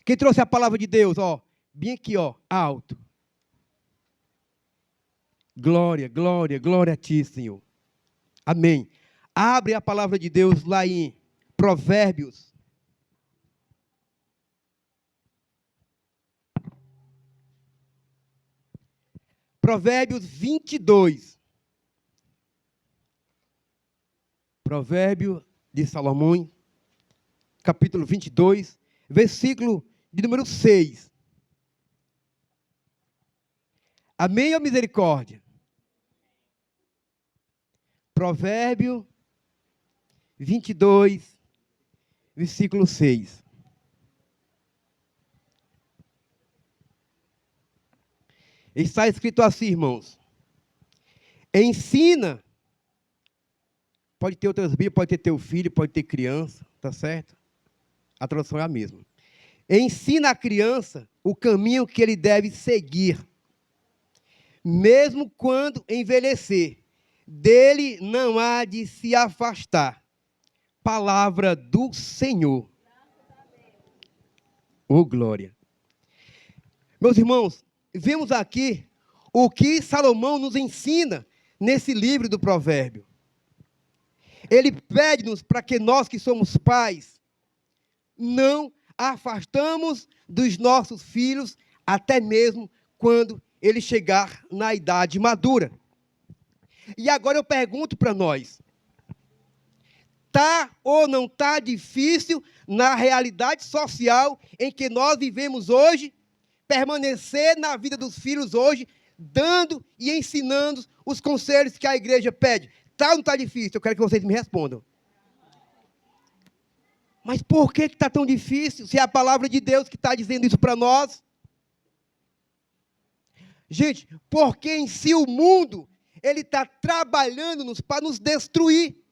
Quem trouxe a palavra de Deus, ó, bem aqui, ó, alto. Glória, glória, glória a ti, Senhor. Amém. Abre a palavra de Deus lá em Provérbios. Provérbios 22. Provérbio de Salomão, capítulo 22, versículo de número 6. Amém ou misericórdia? Provérbio 22, versículo 6. Está escrito assim, irmãos. Ensina. Pode ter outras Bíblias, pode ter teu filho, pode ter criança, tá certo? A tradução é a mesma. Ensina a criança o caminho que ele deve seguir, mesmo quando envelhecer, dele não há de se afastar. Palavra do Senhor. Oh, glória. Meus irmãos, vemos aqui o que Salomão nos ensina nesse livro do Provérbio. Ele pede-nos para que nós que somos pais, não afastamos dos nossos filhos, até mesmo quando ele chegar na idade madura. E agora eu pergunto para nós, está ou não está difícil na realidade social em que nós vivemos hoje, permanecer na vida dos filhos hoje, dando e ensinando os conselhos que a igreja pede? Está ou não está difícil? Eu quero que vocês me respondam. Mas por que está tão difícil, se é a palavra de Deus que está dizendo isso para nós? Gente, porque em si o mundo, ele está trabalhando para nos destruir.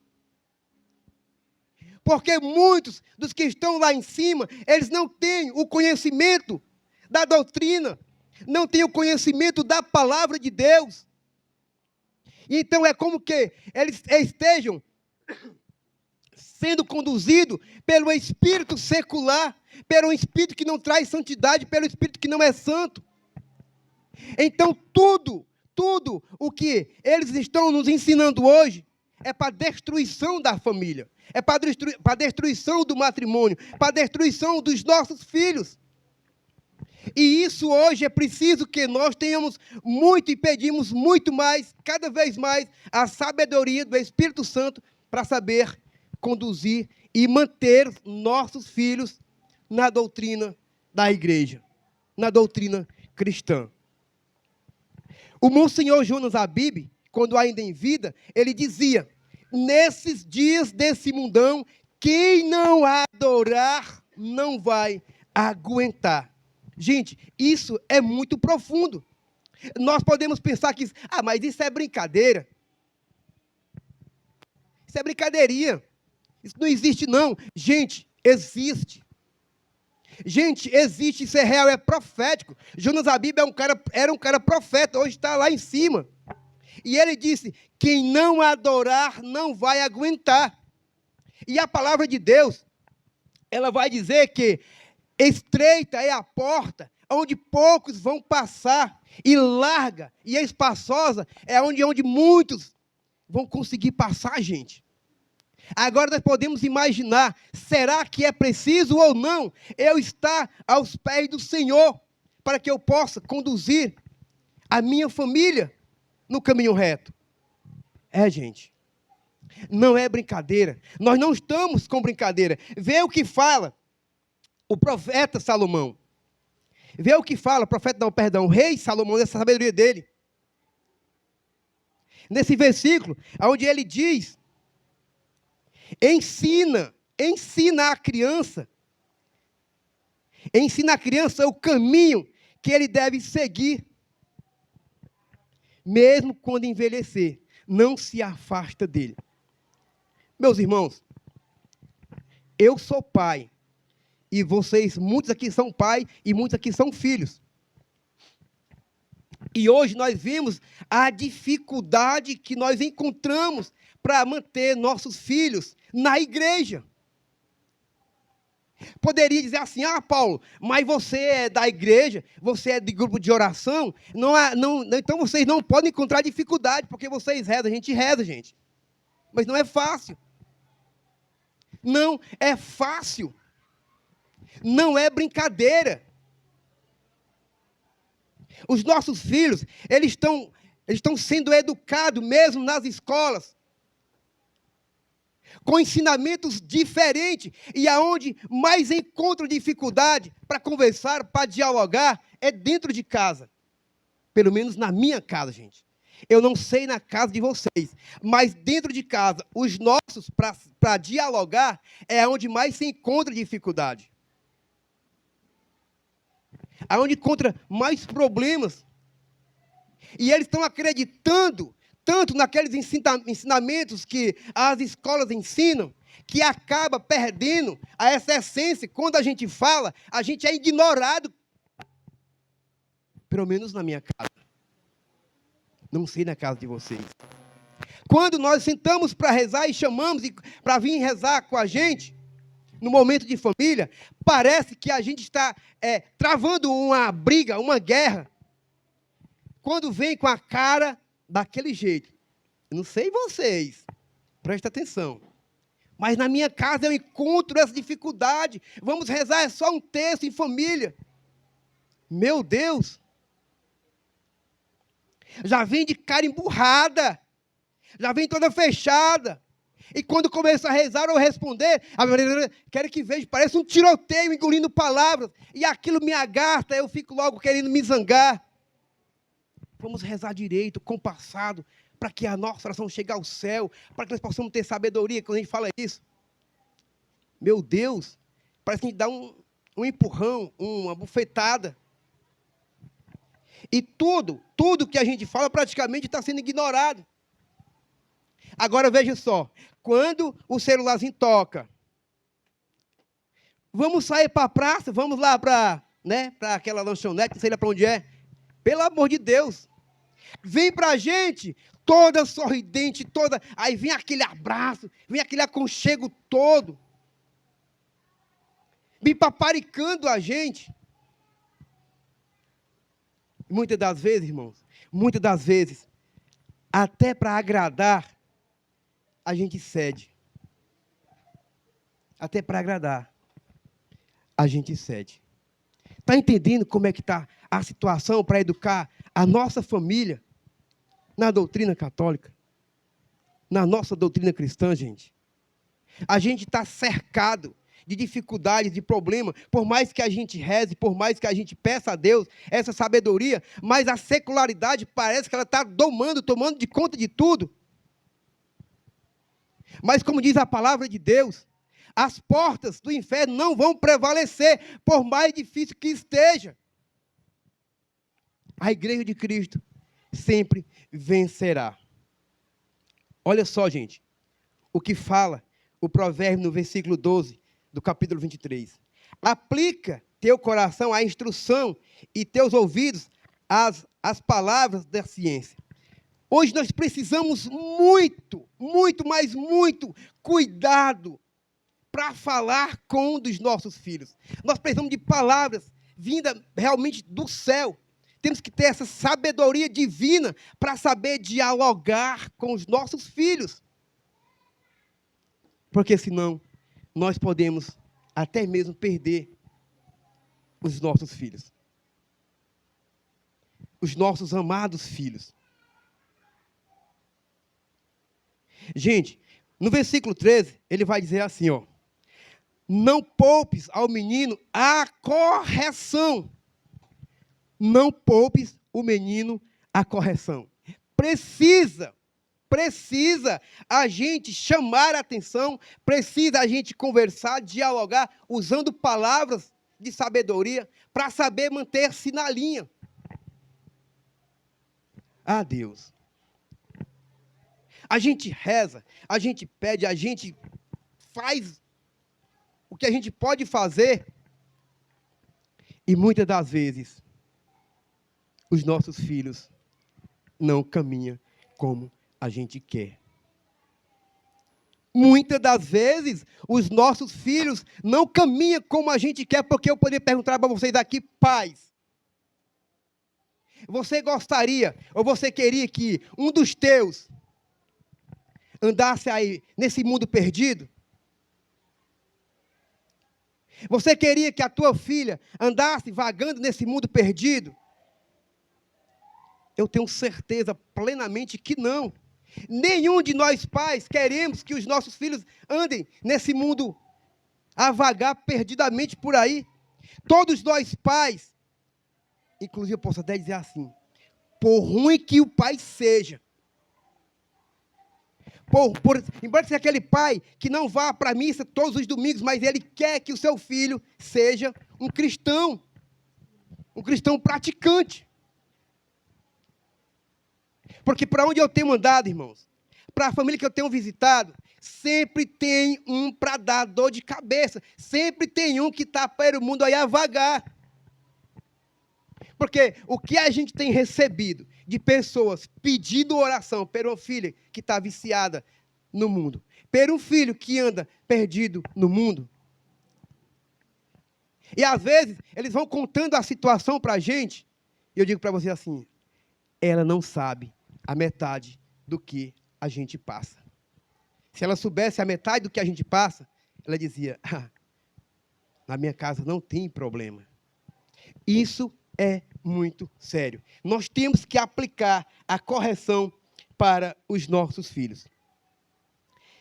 Porque muitos dos que estão lá em cima, eles não têm o conhecimento da doutrina, não têm o conhecimento da palavra de Deus. Então é como que eles estejam sendo conduzidos pelo espírito secular, pelo espírito que não traz santidade, pelo espírito que não é santo. Então tudo o que eles estão nos ensinando hoje é para a destruição da família, é para a destruição do matrimônio, para a destruição dos nossos filhos. E isso hoje é preciso que nós tenhamos muito e pedimos muito mais, cada vez mais, a sabedoria do Espírito Santo para saber conduzir e manter nossos filhos na doutrina da igreja, na doutrina cristã. O Monsenhor Jonas Abib, quando ainda em vida, ele dizia: nesses dias desse mundão, quem não adorar não vai aguentar. Gente, isso é muito profundo. Nós podemos pensar que, mas isso é brincadeira. Isso é brincadeirinha. Isso não existe, não. Gente, existe. Gente, existe, isso é real, é profético. Jonas Abib era um cara profeta, hoje está lá em cima. E ele disse: quem não adorar não vai aguentar. E a palavra de Deus, ela vai dizer que estreita é a porta, onde poucos vão passar, e larga e espaçosa é onde muitos vão conseguir passar, gente. Agora nós podemos imaginar, será que é preciso ou não eu estar aos pés do Senhor, para que eu possa conduzir a minha família no caminho reto? Gente, não é brincadeira, nós não estamos com brincadeira. Vê o que fala o profeta Salomão. Vê o que fala, o rei Salomão, nessa sabedoria dele. Nesse versículo, onde ele diz: ensina a criança o caminho que ele deve seguir, mesmo quando envelhecer, não se afasta dele. Meus irmãos, eu sou pai, e vocês, muitos aqui são pai e muitos aqui são filhos. E hoje nós vimos a dificuldade que nós encontramos para manter nossos filhos na igreja. Poderia dizer assim: ah, Paulo, mas você é da igreja, você é de grupo de oração, então vocês não podem encontrar dificuldade, porque vocês rezam, a gente reza, gente. Mas não é fácil. Não é fácil. Não é brincadeira. Os nossos filhos, eles estão sendo educados mesmo nas escolas, com ensinamentos diferentes, e aonde mais encontram dificuldade para conversar, para dialogar, é dentro de casa. Pelo menos na minha casa, gente. Eu não sei na casa de vocês, mas dentro de casa, os nossos, para dialogar, é onde mais se encontra dificuldade. Aonde encontra mais problemas. E eles estão acreditando tanto naqueles ensinamentos que as escolas ensinam, que acaba perdendo essa essência. Quando a gente fala, a gente é ignorado. Pelo menos na minha casa. Não sei na casa de vocês. Quando nós sentamos para rezar e chamamos para vir rezar com a gente, no momento de família, parece que a gente está travando uma briga, uma guerra. Quando vem com a cara daquele jeito. Eu não sei vocês, presta atenção. Mas na minha casa eu encontro essa dificuldade. Vamos rezar, é só um texto em família. Meu Deus. Já vem de cara emburrada. Já vem toda fechada. E quando começa a rezar ou responder, quero que veja, parece um tiroteio engolindo palavras. E aquilo me agarra, eu fico logo querendo me zangar. Vamos rezar direito, compassado, para que a nossa oração chegue ao céu, para que nós possamos ter sabedoria quando a gente fala isso. Meu Deus, parece que a gente dá um empurrão, uma bufetada. E tudo que a gente fala praticamente está sendo ignorado. Agora veja só, quando o celularzinho toca, vamos sair para a praça, vamos lá para aquela lanchonete, não sei lá para onde é. Pelo amor de Deus, vem para a gente, toda sorridente, aí vem aquele abraço, vem aquele aconchego todo, vem paparicando a gente. Muitas das vezes, irmãos, até para agradar, a gente cede. Até para agradar, a gente cede. Está entendendo como é que está a situação para educar a nossa família na doutrina católica? Na nossa doutrina cristã, gente? A gente está cercado de dificuldades, de problemas, por mais que a gente reze, por mais que a gente peça a Deus essa sabedoria, mas a secularidade parece que ela está tomando de conta de tudo. Mas como diz a palavra de Deus, as portas do inferno não vão prevalecer, por mais difícil que esteja. A igreja de Cristo sempre vencerá. Olha só, gente, o que fala o provérbio no versículo 12 do capítulo 23. Aplica teu coração à instrução e teus ouvidos às palavras da ciência. Hoje nós precisamos muito cuidado para falar com um dos nossos filhos. Nós precisamos de palavras vindas realmente do céu. Temos que ter essa sabedoria divina para saber dialogar com os nossos filhos. Porque senão nós podemos até mesmo perder os nossos filhos. Os nossos amados filhos. Gente, no versículo 13, ele vai dizer assim, ó: não poupes ao menino a correção. Não poupes o menino a correção. Precisa a gente chamar a atenção, precisa a gente conversar, dialogar, usando palavras de sabedoria, para saber manter-se na linha. Ah, Deus. A gente reza, a gente pede, a gente faz o que a gente pode fazer, e muitas das vezes, os nossos filhos não caminham como a gente quer. Muitas das vezes, os nossos filhos não caminham como a gente quer, porque eu poderia perguntar para vocês aqui, pais, você gostaria, ou você queria que um dos teus andasse aí nesse mundo perdido? Você queria que a tua filha andasse vagando nesse mundo perdido? Eu tenho certeza plenamente que não. Nenhum de nós pais queremos que os nossos filhos andem nesse mundo a vagar perdidamente por aí. Todos nós pais, inclusive eu posso até dizer assim, por ruim que o pai seja, embora seja aquele pai que não vá para a missa todos os domingos, mas ele quer que o seu filho seja um cristão praticante. Porque para onde eu tenho andado, irmãos, para a família que eu tenho visitado, sempre tem um para dar dor de cabeça, sempre tem um que está para o mundo aí a vagar. Porque o que a gente tem recebido de pessoas pedindo oração por uma filha que está viciada no mundo, por um filho que anda perdido no mundo. E às vezes eles vão contando a situação para a gente, e eu digo para você assim, ela não sabe a metade do que a gente passa. Se ela soubesse a metade do que a gente passa, ela dizia, na minha casa não tem problema. Isso é muito sério. Nós temos que aplicar a correção para os nossos filhos.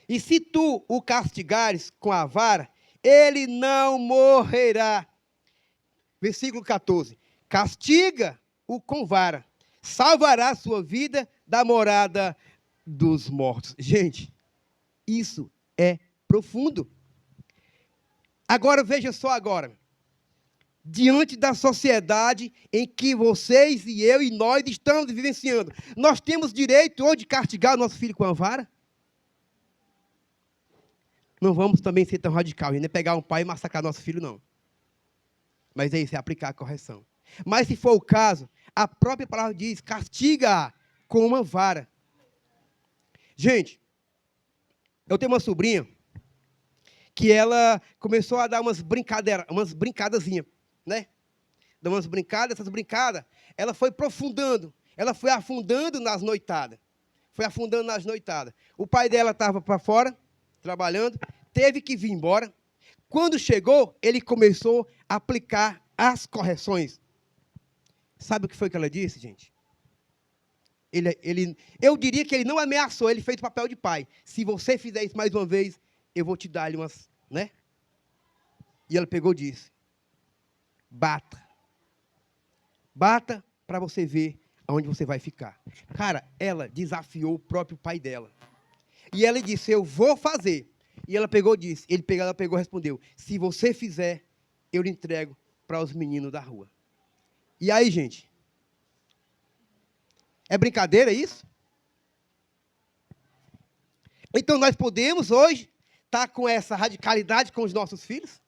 E se tu o castigares com a vara, ele não morrerá. Versículo 14. Castiga-o com vara, salvará a sua vida da morada dos mortos. Gente, isso é profundo. Agora, veja só agora. Diante da sociedade em que vocês e eu e nós estamos vivenciando, nós temos direito hoje de castigar o nosso filho com a vara? Não vamos também ser tão radical, e nem pegar um pai e massacrar nosso filho, não. Mas é isso, é aplicar a correção. Mas se for o caso, a própria palavra diz, castiga com uma vara. Gente, eu tenho uma sobrinha que ela começou a dar umas brincadazinhas, né? Dá umas brincadas, essas brincadas, ela foi aprofundando, ela foi afundando nas noitadas. Foi afundando nas noitadas. O pai dela estava para fora, trabalhando, teve que vir embora. Quando chegou, ele começou a aplicar as correções. Sabe o que foi que ela disse, gente? Eu diria que ele não ameaçou, ele fez o papel de pai. Se você fizer isso mais uma vez, eu vou te dar ali umas, né? E ela pegou e disse, bata. Bata para você ver aonde você vai ficar. Cara, ela desafiou o próprio pai dela. E ela disse, eu vou fazer. E ela pegou e disse, ela pegou e respondeu, se você fizer, eu lhe entrego para os meninos da rua. E aí, gente? É brincadeira isso? Então nós podemos hoje estar com essa radicalidade com os nossos filhos?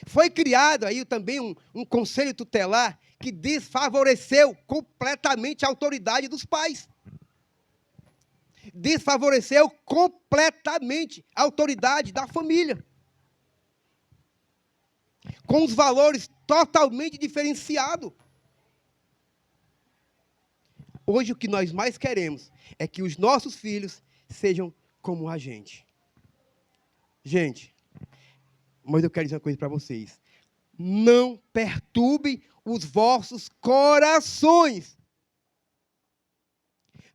Foi criado aí também um conselho tutelar que desfavoreceu completamente a autoridade dos pais. Desfavoreceu completamente a autoridade da família. Com os valores totalmente diferenciados. Hoje o que nós mais queremos é que os nossos filhos sejam como a gente. Gente, mas eu quero dizer uma coisa para vocês. Não perturbem os vossos corações.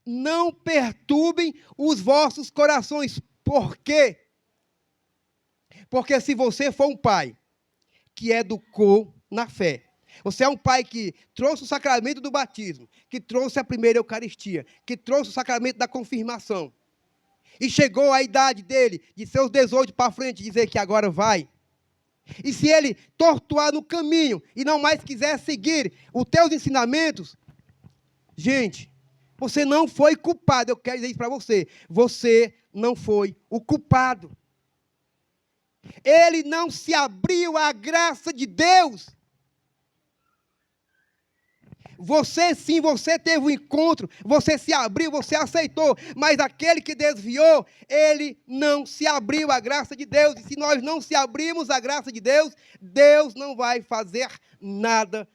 Não perturbem os vossos corações. Por quê? Porque se você for um pai que educou na fé, você é um pai que trouxe o sacramento do batismo, que trouxe a primeira Eucaristia, que trouxe o sacramento da confirmação, e chegou a idade dele, de seus 18 para frente, dizer que agora vai. E se ele tortuar no caminho e não mais quiser seguir os teus ensinamentos, gente, você não foi culpado. Eu quero dizer isso para você. Você não foi o culpado. Ele não se abriu à graça de Deus. Você sim, você teve um encontro, você se abriu, você aceitou, mas aquele que desviou, ele não se abriu à graça de Deus. E se nós não se abrimos à graça de Deus, Deus não vai fazer nada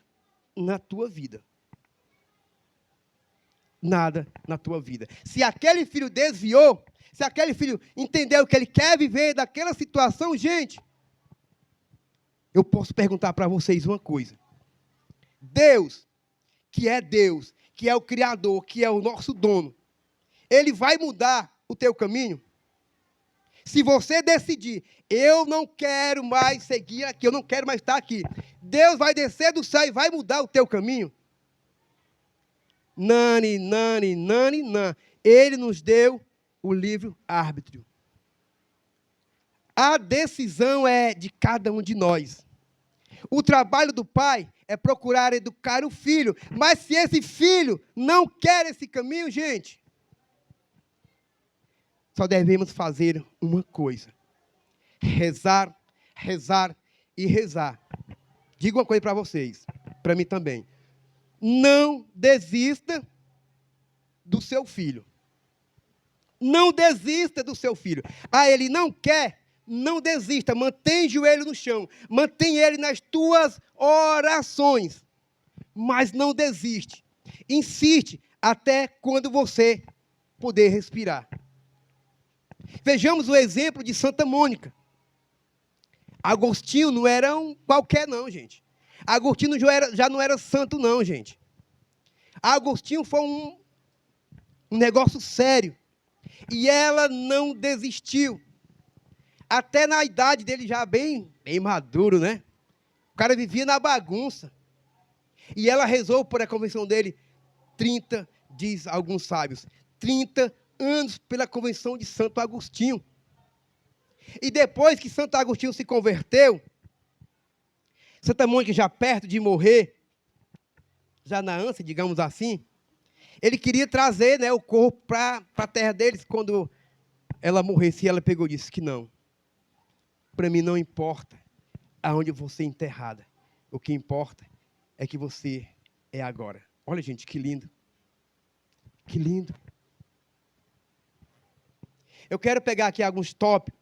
na tua vida. Nada na tua vida. Se aquele filho desviou, se aquele filho entendeu que ele quer viver daquela situação, gente, eu posso perguntar para vocês uma coisa. Deus, que é o Criador, que é o nosso dono, Ele vai mudar o teu caminho? Se você decidir, eu não quero mais seguir aqui, eu não quero mais estar aqui, Deus vai descer do céu e vai mudar o teu caminho? Nani, nani, nani, nan. Ele nos deu o livre-arbítrio. A decisão é de cada um de nós. O trabalho do pai é procurar educar o filho. Mas se esse filho não quer esse caminho, gente, só devemos fazer uma coisa: rezar, rezar e rezar. Digo uma coisa para vocês, para mim também. Não desista do seu filho. Não desista do seu filho. Ah, ele não quer? Não desista. Mantém o joelho no chão. Mantém ele nas tuas orações. Mas não desiste. Insiste até quando você poder respirar. Vejamos o exemplo de Santa Mônica. Agostinho não era um qualquer não, gente. Agostinho já não era santo não, gente. Agostinho foi um negócio sério. E ela não desistiu. Até na idade dele já bem maduro, né? O cara vivia na bagunça. E ela rezou por a conversão dele 30, diz alguns sábios, 30 anos pela conversão de Santo Agostinho. E depois que Santo Agostinho se converteu, Santa Mônica já perto de morrer, já na ânsia, digamos assim, ele queria trazer, né, o corpo para a terra deles. Quando ela morresse, ela pegou e disse que não. Para mim não importa aonde você é enterrada. O que importa é que você é agora. Olha, gente, que lindo. Que lindo. Eu quero pegar aqui alguns tópicos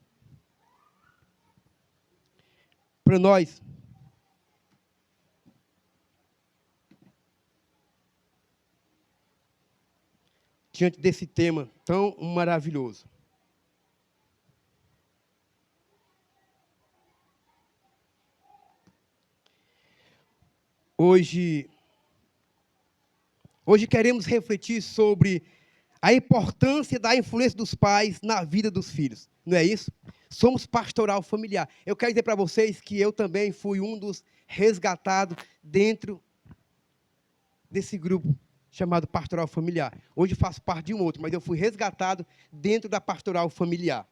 para nós diante desse tema tão maravilhoso. Hoje queremos refletir sobre a importância da influência dos pais na vida dos filhos. Não é isso? Somos pastoral familiar. Eu quero dizer para vocês que eu também fui um dos resgatados dentro desse grupo chamado pastoral familiar. Hoje faço parte de um outro, mas eu fui resgatado dentro da pastoral familiar.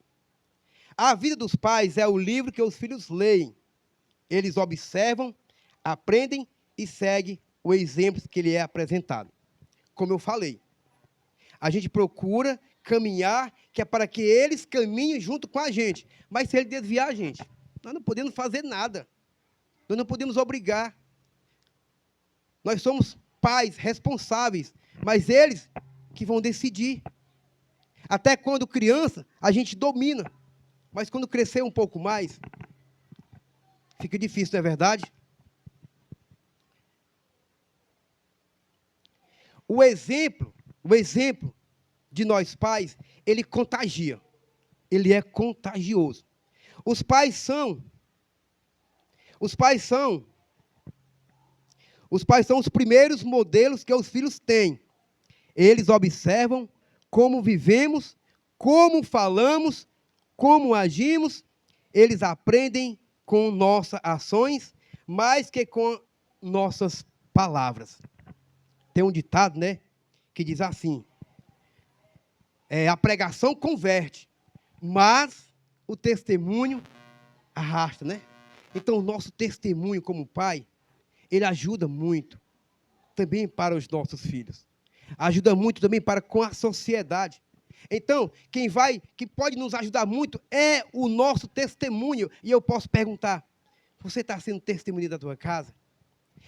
A vida dos pais é o livro que os filhos leem. Eles observam, aprendem e seguem o exemplo que lhe é apresentado. Como eu falei, a gente procura caminhar, que é para que eles caminhem junto com a gente. Mas se ele desviar a gente, nós não podemos fazer nada. Nós não podemos obrigar. Nós somos pais responsáveis, mas eles que vão decidir. Até quando criança, a gente domina. Mas quando crescer um pouco mais, fica difícil, não é verdade? O exemplo de nós pais, ele contagia. Ele é contagioso. Os pais são os primeiros modelos que os filhos têm. Eles observam como vivemos, como falamos, como agimos. Eles aprendem com nossas ações, mais que com nossas palavras. Tem um ditado, né, que diz assim: a pregação converte, mas o testemunho arrasta, né? Então, o nosso testemunho como pai, ele ajuda muito também para os nossos filhos. Ajuda muito também para com a sociedade. Então, quem pode nos ajudar muito é o nosso testemunho. E eu posso perguntar: você está sendo testemunha da tua casa?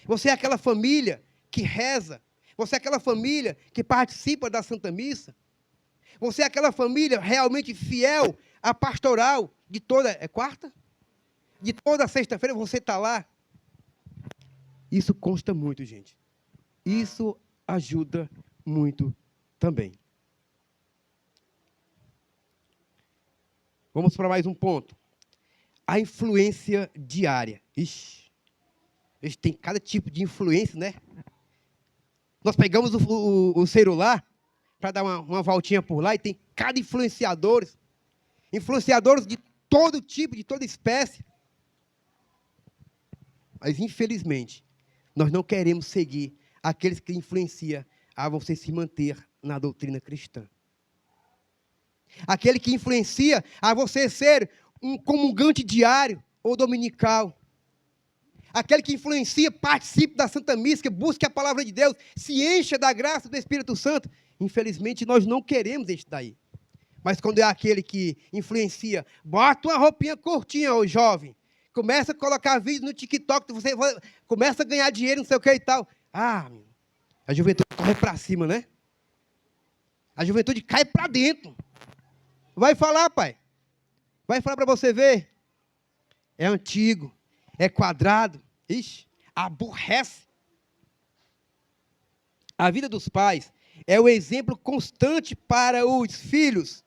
Você é aquela família que reza. Você é aquela família que participa da Santa Missa. Você é aquela família realmente fiel à pastoral de toda... É quarta? De toda sexta-feira você está lá. Isso consta muito, gente. Isso ajuda muito também. Vamos para mais um ponto. A influência diária. Ixi, tem cada tipo de influência, né? Nós pegamos o celular para dar uma voltinha por lá e tem cada influenciadores de todo tipo, de toda espécie. Mas, infelizmente, nós não queremos seguir aqueles que influenciam a você se manter na doutrina cristã. Aquele que influencia a você ser um comungante diário ou dominical. Aquele que influencia, participe da Santa Missa, que busque a palavra de Deus, se encha da graça do Espírito Santo. Infelizmente, nós não queremos isso daí. Mas quando é aquele que influencia, bota uma roupinha curtinha, ô jovem, começa a colocar vídeo no TikTok, você começa a ganhar dinheiro, não sei o que e tal. Ah, a juventude corre para cima, né? A juventude cai para dentro. Vai falar, pai. Vai falar para você ver. É antigo, é quadrado. Ixi, aborrece. A vida dos pais é o exemplo constante para os filhos.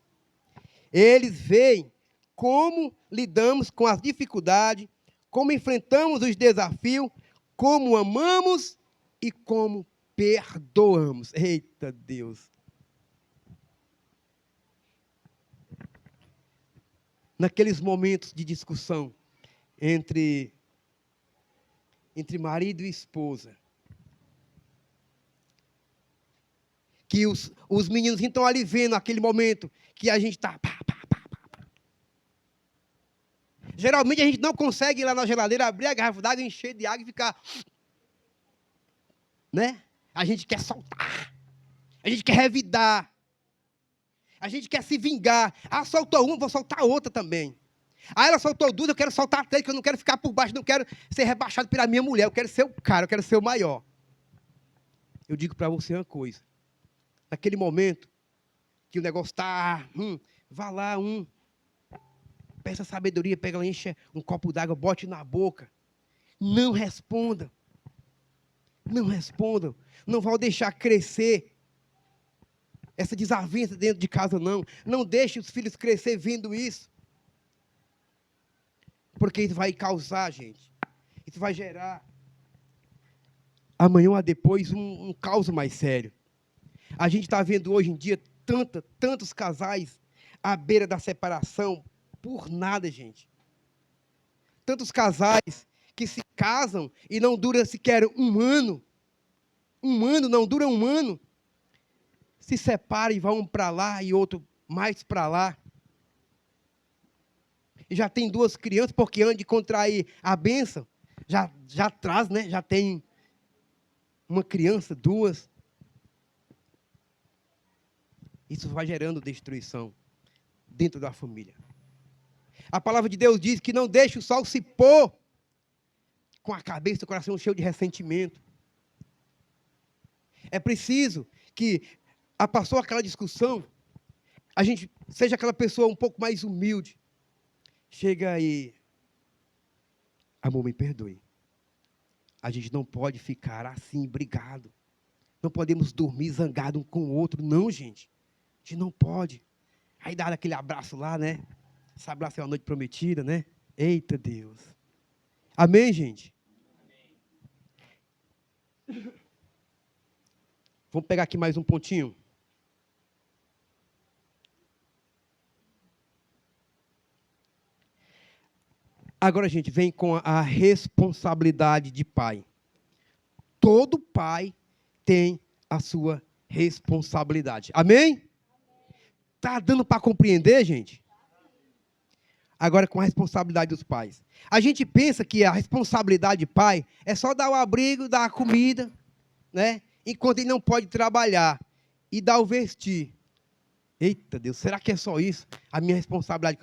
Eles veem como lidamos com as dificuldades, como enfrentamos os desafios, como amamos e como perdoamos. Eita Deus! Naqueles momentos de discussão entre marido e esposa, que os meninos estão ali vendo aquele momento que a gente está... Geralmente a gente não consegue ir lá na geladeira, abrir a garrafa d'água, encher de água e ficar... Né? A gente quer soltar. A gente quer revidar. A gente quer se vingar. Ah, soltou uma, vou soltar outra também. Ah, ela soltou duas, eu quero soltar três, que eu não quero ficar por baixo, não quero ser rebaixado pela minha mulher, eu quero ser o cara, eu quero ser o maior. Eu digo para você uma coisa. Naquele momento que o negócio está... vá lá, peça sabedoria, pega lá, enche um copo d'água, bote na boca. Não responda. Não respondam. Não vão deixar crescer essa desavença dentro de casa, não. Não deixe os filhos crescer vendo isso. Porque isso vai causar, gente. Isso vai gerar, amanhã ou depois, um caos mais sério. A gente está vendo hoje em dia tantos casais à beira da separação por nada, gente. Tantos casais que se casam e não duram sequer um ano. Não dura um ano. Se separam e vão um para lá e outro mais para lá. E já tem duas crianças, porque antes de contrair a bênção, já traz, né? Já tem uma criança, duas. Isso vai gerando destruição dentro da família. A palavra de Deus diz que não deixe o sol se pôr com a cabeça e o coração cheio de ressentimento. É preciso que, passou aquela discussão, a gente seja aquela pessoa um pouco mais humilde. Chega aí, amor, me perdoe. A gente não pode ficar assim, brigado. Não podemos dormir zangado um com o outro, não, gente. A gente não pode. Aí dá aquele abraço lá, né? Esse abraço é uma noite prometida, né? Eita Deus. Amém, gente? Amém. Vamos pegar aqui mais um pontinho. Agora, gente, vem com a responsabilidade de pai. Todo pai tem a sua responsabilidade. Amém? Tá dando para compreender, gente? Agora, com a responsabilidade dos pais. A gente pensa que a responsabilidade de pai é só dar o abrigo, dar a comida, né? Enquanto ele não pode trabalhar e dar o vestir. Eita Deus, será que é só isso? A minha responsabilidade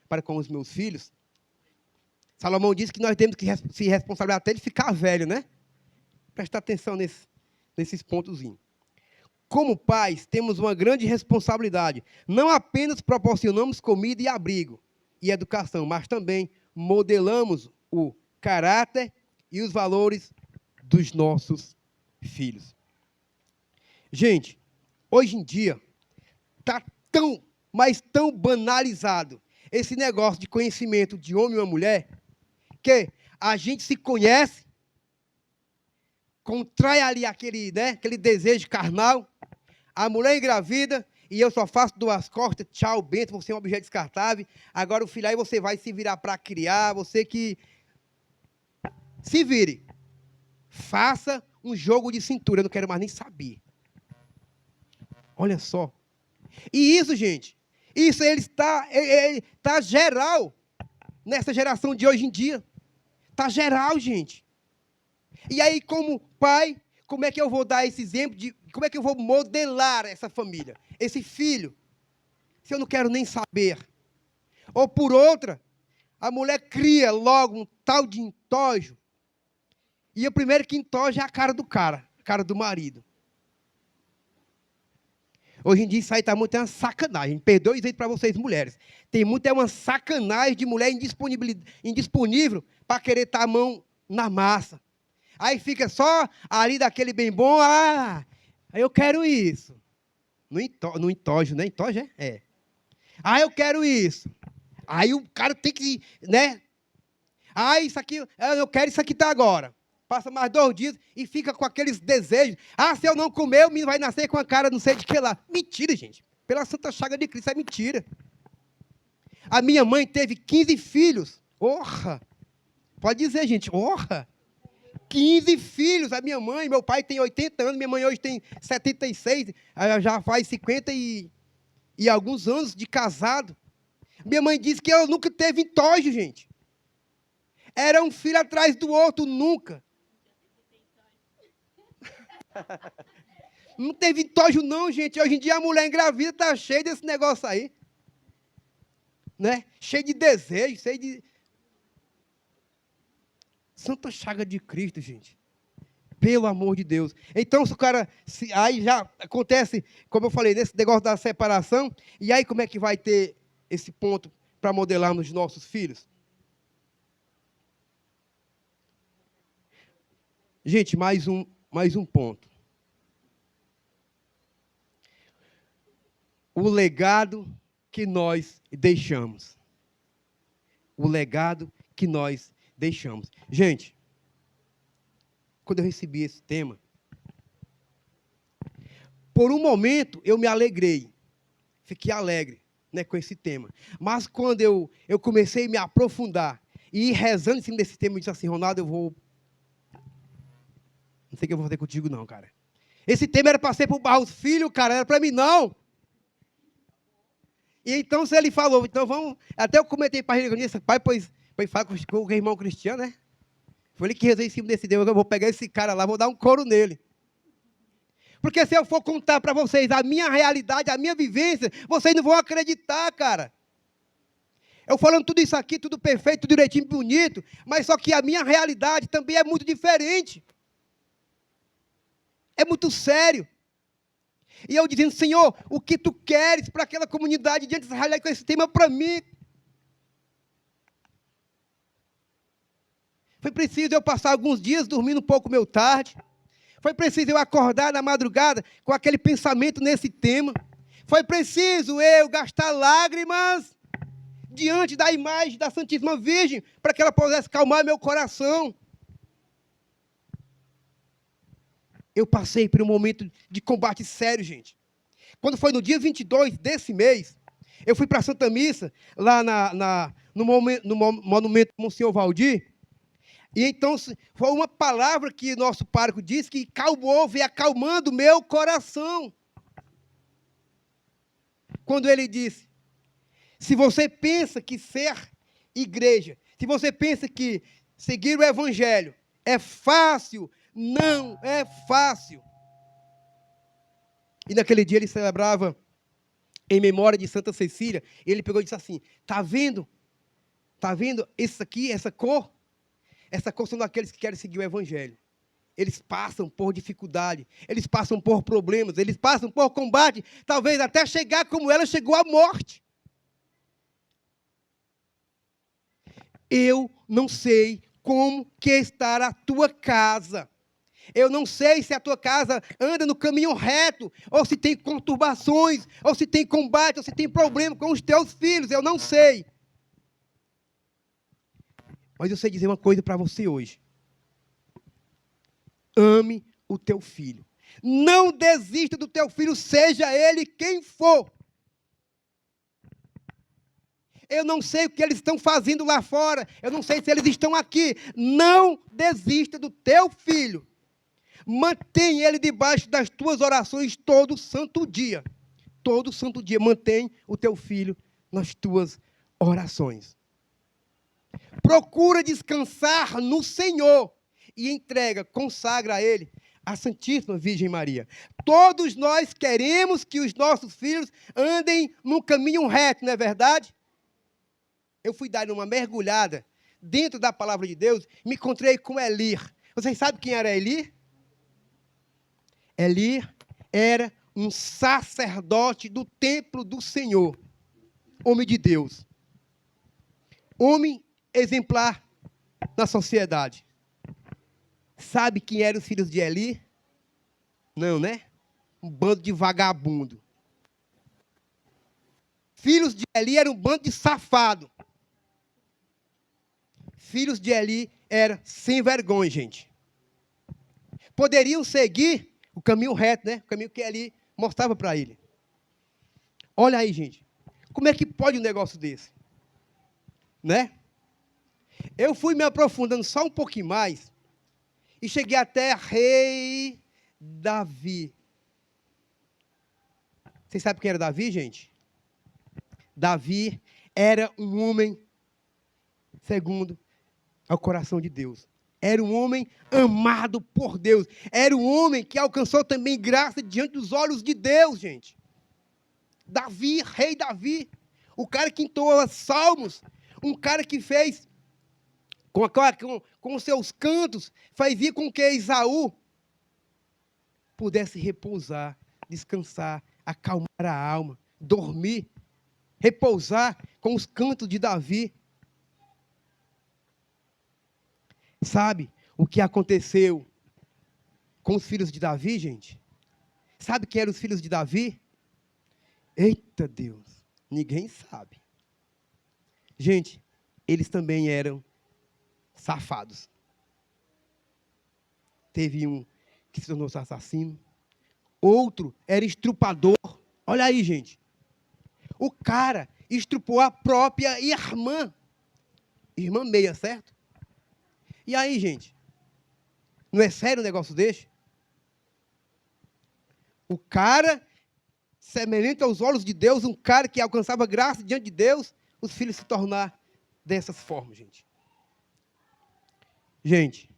para com os meus filhos? Salomão disse que nós temos que se responsabilizar até ele ficar velho, né? Presta atenção nisso. nesses pontozinhos. Como pais, temos uma grande responsabilidade. Não apenas proporcionamos comida e abrigo e educação, mas também modelamos o caráter e os valores dos nossos filhos. Gente, hoje em dia, está tão, mas tão banalizado esse negócio de conhecimento de homem e uma mulher, que a gente se conhece, contrai ali aquele desejo carnal, a mulher engravida, e eu só faço duas costas, tchau, Bento, você é um objeto descartável, agora o filho aí você vai se virar para criar, você que se vire. Faça um jogo de cintura, eu não quero mais nem saber. Olha só. E isso, gente, isso ele está geral nessa geração de hoje em dia. Está geral, gente. E aí, como pai, como é que eu vou dar esse exemplo de como é que eu vou modelar essa família, esse filho, se eu não quero nem saber? Ou por outra, a mulher cria logo um tal de entojo, e o primeiro que entoja é a cara do cara, a cara do marido. Hoje em dia isso aí está muito uma sacanagem. Perdoe isso para vocês, mulheres. Tem muito uma sacanagem de mulher indisponível para querer estar a mão na massa. Aí fica só ali daquele bem bom, eu quero isso. No entojo, né? Entojo é? Eu quero isso. Aí o cara tem que, né? Isso aqui, eu quero isso aqui tá agora. Passa mais 2 dias e fica com aqueles desejos. Se eu não comer, o menino vai nascer com a cara não sei de que lá. Mentira, gente. Pela Santa Chaga de Cristo, é mentira. A minha mãe teve 15 filhos. Orra! Pode dizer, gente, orra! 15 filhos, a minha mãe, meu pai tem 80 anos, minha mãe hoje tem 76, já faz 50 e alguns anos de casado. Minha mãe disse que ela nunca teve entojo, gente. Era um filho atrás do outro, nunca. Não teve entojo não, gente. Hoje em dia a mulher engravida está cheia desse negócio aí. Né? Cheio de desejo, cheio de... Santa Chaga de Cristo, gente. Pelo amor de Deus. Então, se o cara... aí já acontece, como eu falei, nesse negócio da separação. E aí, como é que vai ter esse ponto para modelar nos nossos filhos? Gente, mais um ponto. O legado que nós deixamos. O legado que nós deixamos. Gente, quando eu recebi esse tema, por um momento eu me alegrei, fiquei alegre, né, com esse tema. Mas quando eu comecei a me aprofundar e ir rezando em cima desse tema, eu disse assim, Ronaldo, não sei o que eu vou fazer contigo não, cara. Esse tema era para ser para o Barros Filho, cara, era para mim não. E então, se ele falou, então vamos... Até eu comentei para ele, pai, pois fala com o irmão Cristiano, né? Foi ele que rezou em cima desse Deus, eu vou pegar esse cara lá, vou dar um coro nele. Porque se eu for contar para vocês a minha realidade, a minha vivência, vocês não vão acreditar, cara. Eu falando tudo isso aqui, tudo perfeito, tudo direitinho, bonito, mas só que a minha realidade também é muito diferente. É muito sério. E eu dizendo, Senhor, o que tu queres para aquela comunidade diante dessa realidade com esse tema para mim? Foi preciso eu passar alguns dias dormindo um pouco meio tarde. Foi preciso eu acordar na madrugada com aquele pensamento nesse tema. Foi preciso eu gastar lágrimas diante da imagem da Santíssima Virgem para que ela pudesse calmar meu coração. Eu passei por um momento de combate sério, gente. Quando foi no dia 22 desse mês, eu fui para a Santa Missa, lá no monumento Monsenhor Valdir, e então foi uma palavra que nosso pároco disse que veio acalmando o meu coração. Quando ele disse, se você pensa que ser igreja, se você pensa que seguir o evangelho é fácil, não é fácil. E naquele dia ele celebrava em memória de Santa Cecília. Ele pegou e disse assim, tá vendo? Tá vendo isso aqui, essa cor? Essa cor são daqueles que querem seguir o evangelho. eles passam por dificuldade, eles passam por problemas, eles passam por combate, talvez até chegar como ela chegou à morte. Eu não sei como que está a tua casa. Eu não sei se a tua casa anda no caminho reto, ou se tem conturbações, ou se tem combate, ou se tem problema com os teus filhos. Eu não sei. Mas eu sei dizer uma coisa para você hoje. Ame o teu filho. Não desista do teu filho, seja ele quem for. Eu não sei o que eles estão fazendo lá fora. Eu não sei se eles estão aqui. Não desista do teu filho. Mantém ele debaixo das tuas orações todo santo dia. Todo santo dia. Mantém o teu filho nas tuas orações. Procura descansar no Senhor. E entrega, consagra a Ele a Santíssima Virgem Maria. Todos nós queremos que os nossos filhos andem num caminho reto, não é verdade? Eu fui dar uma mergulhada dentro da palavra de Deus e me encontrei com Elir. Vocês sabem quem era Elir? Elir era um sacerdote do templo do Senhor. Homem de Deus. Homem exemplar na sociedade. Sabe quem eram os filhos de Eli? Não, né? Um bando de vagabundo. Filhos de Eli eram um bando de safado. Filhos de Eli eram sem vergonha, gente. Poderiam seguir o caminho reto, né? O caminho que Eli mostrava para ele. Olha aí, gente. Como é que pode um negócio desse? Né? Eu fui me aprofundando só um pouquinho mais e cheguei até rei Davi. Vocês sabem quem era Davi, gente? Davi era um homem segundo ao coração de Deus. Era um homem amado por Deus. Era um homem que alcançou também graça diante dos olhos de Deus, gente. Davi, rei Davi. O cara que entoa salmos. Um cara que fez com os seus cantos, fazia com que Esaú pudesse repousar, descansar, acalmar a alma, dormir, repousar com os cantos de Davi. Sabe o que aconteceu com os filhos de Davi, gente? Sabe quem eram os filhos de Davi? Eita Deus, ninguém sabe. Gente, eles também eram safados. Teve um que se tornou assassino. Outro era estrupador. Olha aí, gente. O cara estrupou a própria irmã. Irmã meia, certo? E aí, gente? Não é sério um negócio desse? O cara, semelhante aos olhos de Deus, um cara que alcançava graça diante de Deus, os filhos se tornar dessas formas, gente. Gente,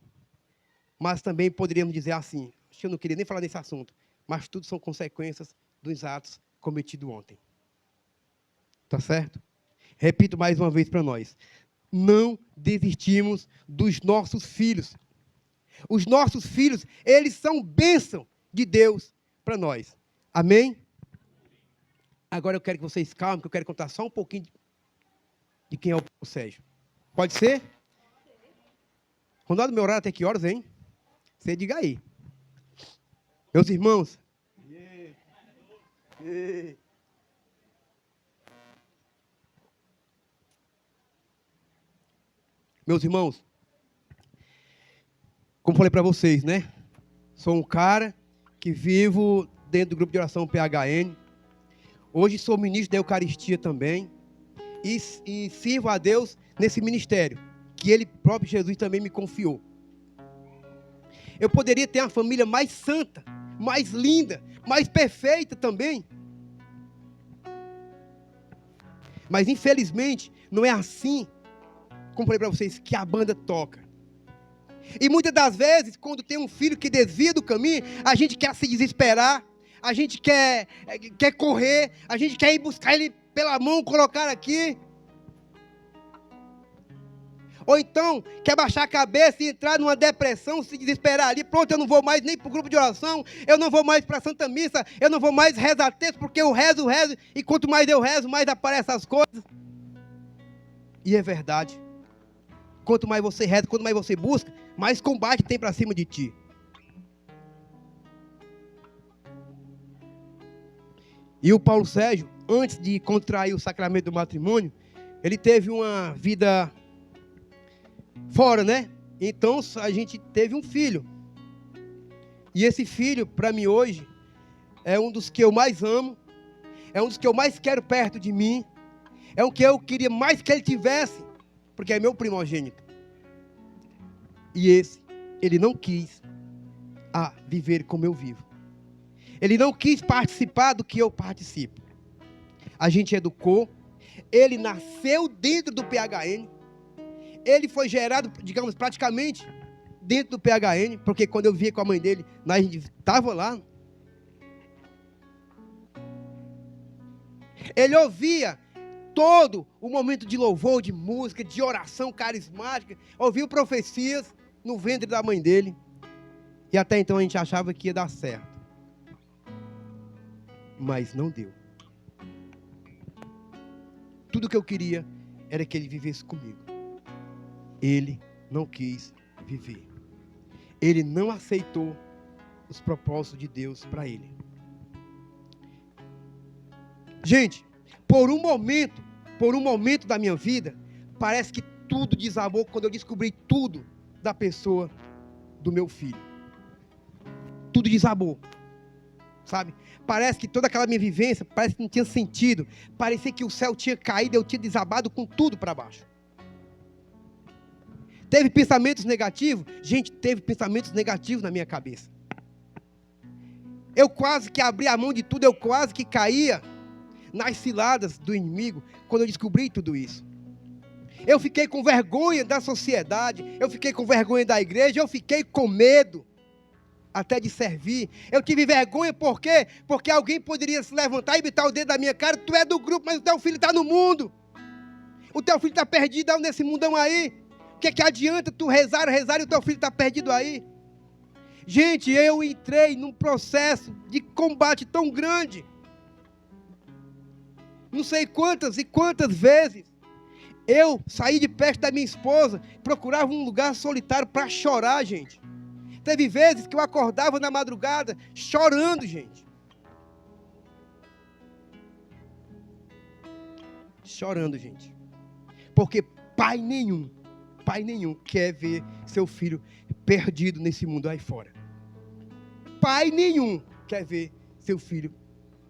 mas também poderíamos dizer assim, acho que eu não queria nem falar desse assunto, mas tudo são consequências dos atos cometidos ontem. Tá certo? Repito mais uma vez para nós. Não desistimos dos nossos filhos. Os nossos filhos, eles são bênção de Deus para nós. Amém? Agora eu quero que vocês calmem, que eu quero contar só um pouquinho de quem é o Sérgio. Pode ser? Rondado meu horário até que horas, hein? Você diga aí. Meus irmãos. Meus irmãos, como falei para vocês, né? Sou um cara que vivo dentro do grupo de oração PHN. Hoje sou ministro da Eucaristia também. E sirvo a Deus nesse ministério, que Ele próprio Jesus também me confiou. Eu poderia ter uma família mais santa, mais linda, mais perfeita também. Mas, infelizmente, não é assim, como falei para vocês, que a banda toca. E muitas das vezes, quando tem um filho que desvia do caminho, a gente quer se desesperar, a gente quer correr, a gente quer ir buscar ele pela mão, colocar aqui. Ou então, quer baixar a cabeça e entrar numa depressão, se desesperar ali. Pronto, eu não vou mais nem para o grupo de oração, eu não vou mais para a Santa Missa, eu não vou mais rezar texto, porque eu rezo, e quanto mais eu rezo, mais aparecem as coisas. E é verdade. Quanto mais você reza, quanto mais você busca, mais combate tem para cima de ti. E o Paulo Sérgio, antes de contrair o sacramento do matrimônio, ele teve uma vida fora, né? Então a gente teve um filho. E esse filho, para mim hoje, é um dos que eu mais amo, é um dos que eu mais quero perto de mim, é um que eu queria mais que ele tivesse, porque é meu primogênito. E esse, ele não quis viver como eu vivo. Ele não quis participar do que eu participo. A gente educou, ele nasceu dentro do PHN, ele foi gerado, digamos, praticamente dentro do PHN, porque quando eu via com a mãe dele, a gente estava lá. Ele ouvia todo o momento de louvor, de música, de oração carismática, ouviu profecias no ventre da mãe dele, e até então a gente achava que ia dar certo. Mas não deu. Tudo que eu queria era que ele vivesse comigo. Ele não quis viver. Ele não aceitou os propósitos de Deus para ele. Gente, por um momento da minha vida, parece que tudo desabou quando eu descobri tudo da pessoa do meu filho. Tudo desabou. Sabe? Parece que toda aquela minha vivência, parece que não tinha sentido. Parecia que o céu tinha caído, eu tinha desabado com tudo para baixo. Teve pensamentos negativos? Gente, teve pensamentos negativos na minha cabeça. Eu quase que abri a mão de tudo, eu quase que caía nas ciladas do inimigo, quando eu descobri tudo isso. Eu fiquei com vergonha da sociedade, eu fiquei com vergonha da igreja, eu fiquei com medo até de servir. Eu tive vergonha, por quê? Porque alguém poderia se levantar e botar o dedo na minha cara: tu é do grupo, mas o teu filho está no mundo. O teu filho está perdido nesse mundão aí. O que adianta tu rezar e o teu filho está perdido aí? Gente, eu entrei num processo de combate tão grande. Não sei quantas e quantas vezes eu saí de perto da minha esposa, procurava um lugar solitário para chorar, gente. Teve vezes que eu acordava na madrugada chorando, gente. Chorando, gente. Porque pai nenhum quer ver seu filho perdido nesse mundo aí fora. Pai nenhum quer ver seu filho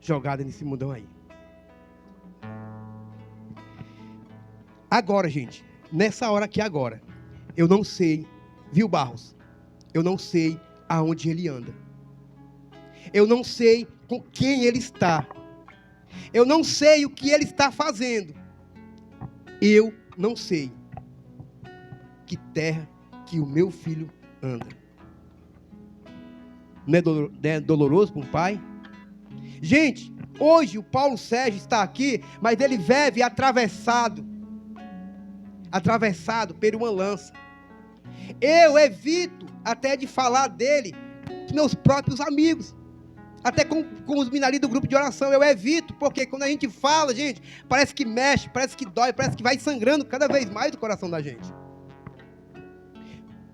jogado nesse mundão aí. Agora, gente, nessa hora aqui agora, eu não sei, viu, Barros? Eu não sei aonde ele anda. Eu não sei com quem ele está. Eu não sei o que ele está fazendo. Eu não sei que terra que o meu filho anda. Não é doloroso para um pai? Gente, hoje o Paulo Sérgio está aqui, mas ele vive atravessado por uma lança. Eu evito até de falar dele com meus próprios amigos, até com os minaris do grupo de oração. Eu evito, porque quando a gente fala, gente, parece que mexe, parece que dói, parece que vai sangrando cada vez mais do coração da gente.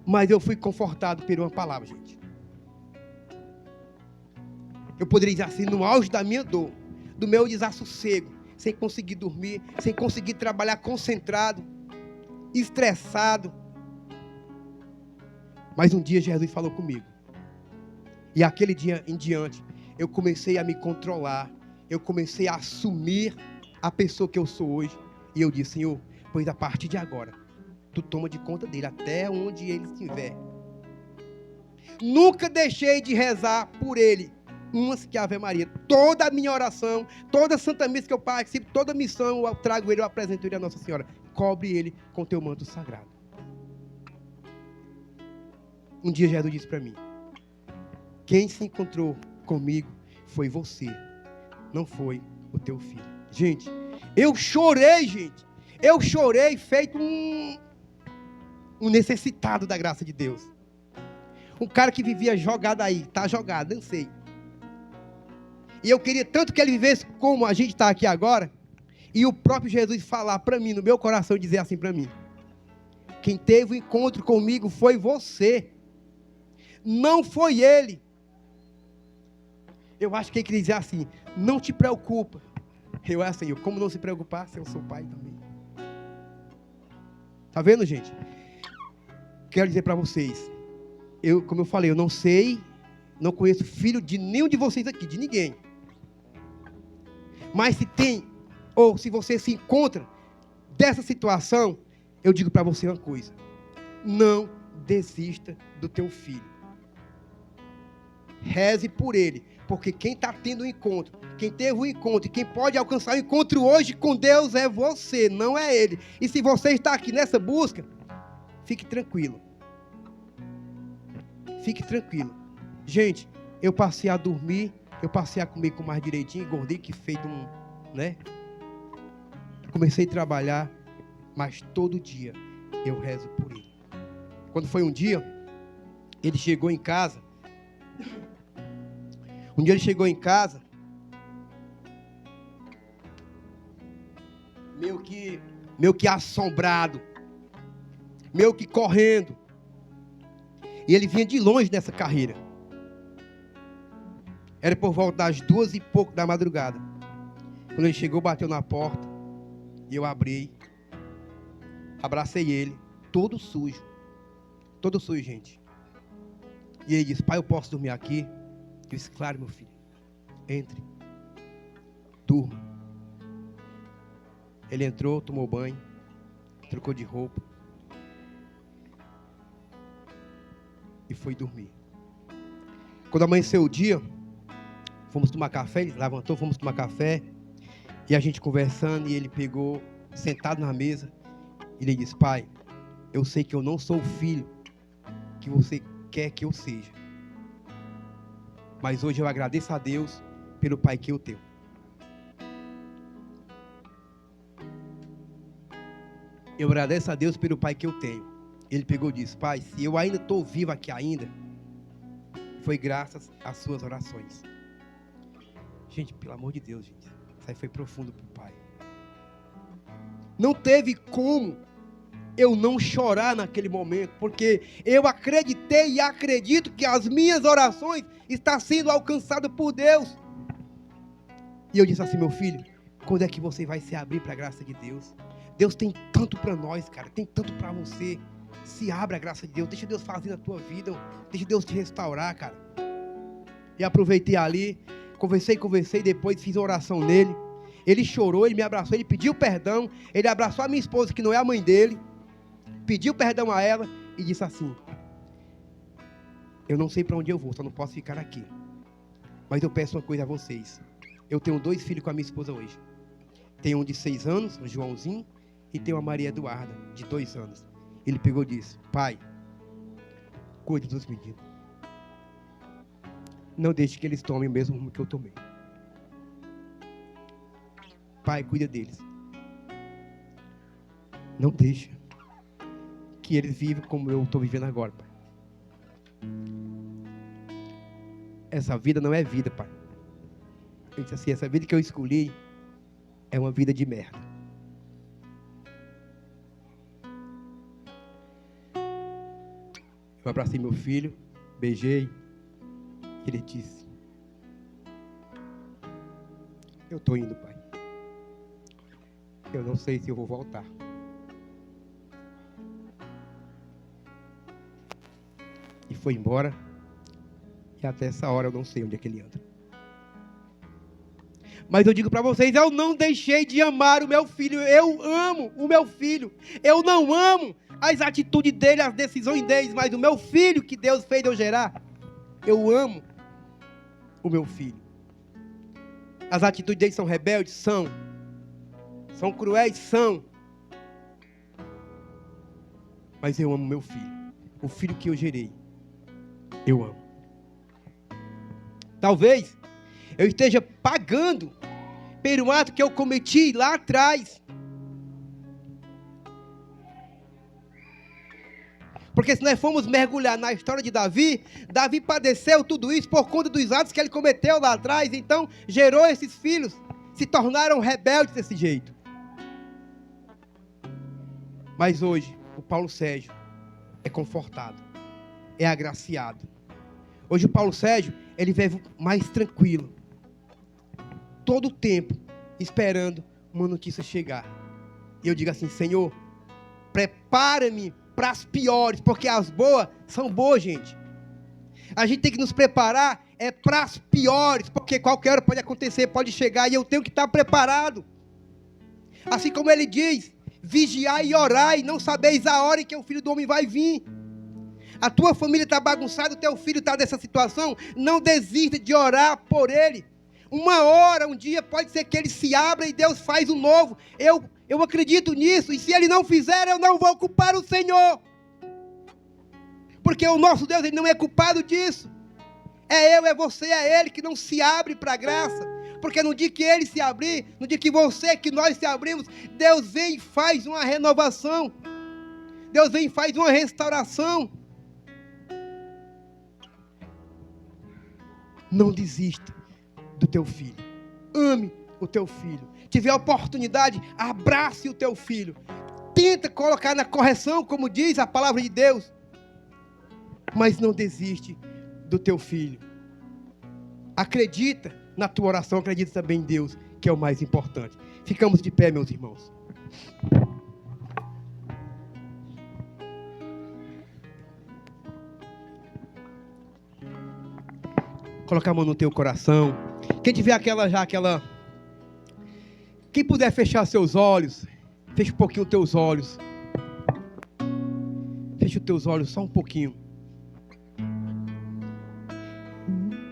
Mas eu fui confortado por uma palavra, gente. Eu poderia dizer assim, no auge da minha dor, do meu desassossego, sem conseguir dormir, sem conseguir trabalhar concentrado, estressado. Mas um dia Jesus falou comigo. E aquele dia em diante, eu comecei a me controlar. Eu comecei a assumir a pessoa que eu sou hoje. E eu disse: Senhor, pois a partir de agora, tu toma de conta dele até onde ele estiver. Nunca deixei de rezar por ele uma sequer Ave Maria. Toda a minha oração, toda a Santa Missa que eu participo, toda a missão, eu trago ele, eu apresento ele a Nossa Senhora. Cobre ele com teu manto sagrado. Um dia Jesus disse para mim: quem se encontrou comigo foi você, não foi o teu filho. Gente, eu chorei, gente. Eu chorei feito Um necessitado da graça de Deus. Um cara que vivia jogado aí. Está jogado, não sei. E eu queria tanto que ele vivesse como a gente está aqui agora. E o próprio Jesus falar para mim, no meu coração, dizer assim para mim: quem teve o encontro comigo foi você. Não foi ele. Eu acho que ele queria dizer assim: não te preocupa. Eu assim, como não se preocupar se eu sou pai também? Tá vendo, gente? Quero dizer para vocês, como eu falei, eu não sei, não conheço filho de nenhum de vocês aqui, de ninguém. Mas se tem, ou se você se encontra dessa situação, eu digo para você uma coisa: não desista do teu filho. Reze por ele, porque quem está tendo um encontro, quem teve um encontro, e quem pode alcançar o encontro hoje com Deus é você, não é ele. E se você está aqui nessa busca, fique tranquilo. Fique tranquilo. Gente, eu passei a dormir, eu passei a comer com mais direitinho, engordei que feito né? Comecei a trabalhar, mas todo dia eu rezo por ele. Quando foi um dia, ele chegou em casa. Um dia ele chegou em casa, meio que assombrado, meio que correndo. E ele vinha de longe nessa carreira. Era por volta das 2 e pouco da madrugada. Quando ele chegou, bateu na porta. E eu abri. Abracei ele, todo sujo. Todo sujo, gente. E ele disse: pai, eu posso dormir aqui? Eu disse: claro, meu filho. Entre. Durma. Ele entrou, tomou banho, trocou de roupa e foi dormir. Quando amanheceu o dia, fomos tomar café. Ele levantou, fomos tomar café. E a gente conversando, e ele pegou, sentado na mesa, e ele disse: pai, eu sei que eu não sou o filho que você quer que eu seja, mas hoje eu agradeço a Deus pelo pai que eu tenho. Eu agradeço a Deus pelo pai que eu tenho. Ele pegou e disse: pai, se eu ainda estou vivo aqui ainda, foi graças às suas orações. Gente, pelo amor de Deus, gente, isso aí foi profundo para o pai. Não teve como eu não chorar naquele momento, porque eu acreditei e acredito que as minhas orações estão sendo alcançadas por Deus. E eu disse assim: meu filho, quando é que você vai se abrir para a graça de Deus? Deus tem tanto para nós, cara, tem tanto para você. Se abre a graça de Deus, deixa Deus fazer na tua vida, deixa Deus te restaurar, cara. E aproveitei ali, conversei, depois fiz uma oração nele. Ele chorou, ele me abraçou, ele pediu perdão, ele abraçou a minha esposa, que não é a mãe dele, pediu perdão a ela e disse assim: eu não sei para onde eu vou, só não posso ficar aqui, mas eu peço uma coisa a vocês. Eu tenho 2 filhos com a minha esposa hoje. Tenho um de 6 anos, o Joãozinho, e tenho a Maria Eduarda, de 2 anos. Ele pegou e disse: pai, cuide dos meninos. Não deixe que eles tomem o mesmo rumo que eu tomei. Pai, cuida deles. Não deixa que eles vivam como eu estou vivendo agora, pai. Essa vida não é vida, pai. Eu disse assim: essa vida que eu escolhi é uma vida de merda. Eu abracei meu filho, beijei. Ele disse: eu estou indo, pai. Eu não sei se eu vou voltar. E foi embora. E até essa hora eu não sei onde é que ele anda. Mas eu digo para vocês: eu não deixei de amar o meu filho. Eu amo o meu filho. Eu não amo as atitudes dele, as decisões dele, mas o meu filho que Deus fez eu gerar, eu amo o meu filho. As atitudes dele são rebeldes? São. São cruéis? São. Mas eu amo meu filho. O filho que eu gerei, eu amo. Talvez eu esteja pagando pelo ato que eu cometi lá atrás. Porque se nós formos mergulhar na história de Davi, Davi padeceu tudo isso por conta dos atos que ele cometeu lá atrás. Então, gerou esses filhos, se tornaram rebeldes desse jeito. Mas hoje, o Paulo Sérgio é confortado, é agraciado. Hoje o Paulo Sérgio, ele vive mais tranquilo. Todo o tempo, esperando uma notícia chegar. E eu digo assim, Senhor, prepara-me para as piores, porque as boas são boas, gente. A gente tem que nos preparar para as piores, porque qualquer hora pode acontecer, pode chegar, e eu tenho que estar preparado. Assim como ele diz, vigiai e orai, não sabeis a hora em que o Filho do Homem vai vir. A tua família está bagunçada, o teu filho está nessa situação, não desista de orar por ele. Uma hora, um dia, pode ser que ele se abra e Deus faz um novo. Eu acredito nisso, e se ele não fizer, eu não vou culpar o Senhor. Porque o nosso Deus, ele não é culpado disso. É eu, é você, é ele que não se abre para a graça. Porque no dia que ele se abrir, no dia que você, que nós se abrimos, Deus vem e faz uma renovação. Deus vem e faz uma restauração. Não desista do teu filho. Ame o teu filho. Tiver a oportunidade, abrace o teu filho. Tenta colocar na correção, como diz a palavra de Deus. Mas não desiste do teu filho. Acredita na tua oração, acredita também em Deus, que é o mais importante. Ficamos de pé, meus irmãos. Coloca a mão no teu coração. Quem tiver aquela... Quem puder fechar seus olhos, fecha um pouquinho os teus olhos. Fecha os teus olhos só um pouquinho.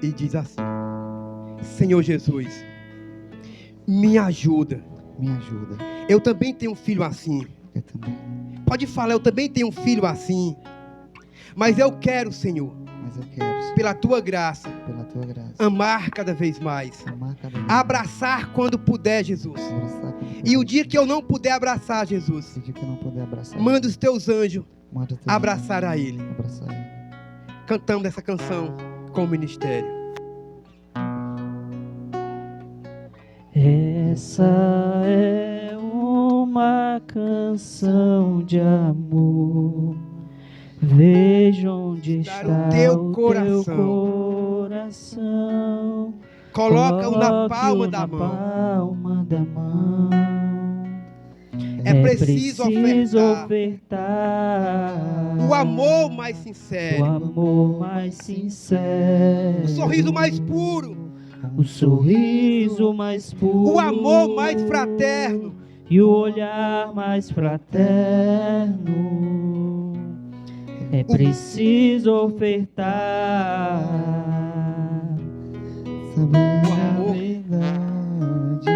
E diz assim: Senhor Jesus, me ajuda. Me ajuda. Eu também tenho um filho assim. Eu também. Pode falar, eu também tenho um filho assim. Mas eu quero, Senhor, Mas eu quero, Senhor, pela tua graça, pela tua graça, amar cada vez mais. amar cada vez Abraçar quando puder, Jesus. mais, abraçar quando E puder. o dia que eu não puder abraçar, Jesus, O dia que eu não puder abraçar, manda os teus anjos manda teu abraçar a ele. abraçar ele. Cantamos essa canção com o ministério. Essa é uma canção de amor. Veja onde está o teu o coração. teu coração. Coloca-o na Coloque-o palma da na mão. palma da mão. É preciso ofertar ofertar o amor mais o sincero, amor mais sincero, o sorriso mais puro, o sorriso mais puro, o amor mais fraterno. e o olhar mais fraterno. É preciso ofertar Saber O a amor. verdade.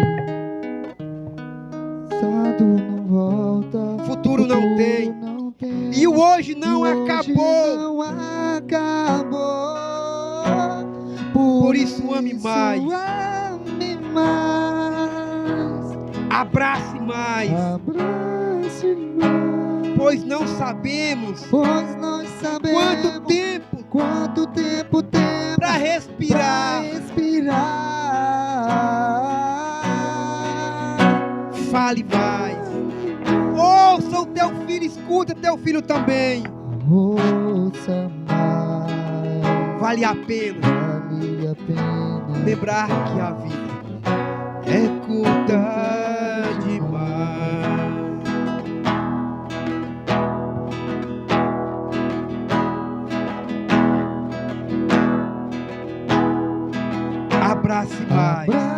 Passado não volta, Futuro não tem. não tem. E o hoje não E hoje acabou. não acabou. Por isso ame mais. Ame mais. Abrace mais, Abrace mais. pois não sabemos Pois nós sabemos quanto tempo tempo para respirar. Fale mais. Ouça o teu filho, escuta teu filho também. Ouça mais. Vale a pena Vale a pena lembrar que a vida é curta demais. Abrace mais.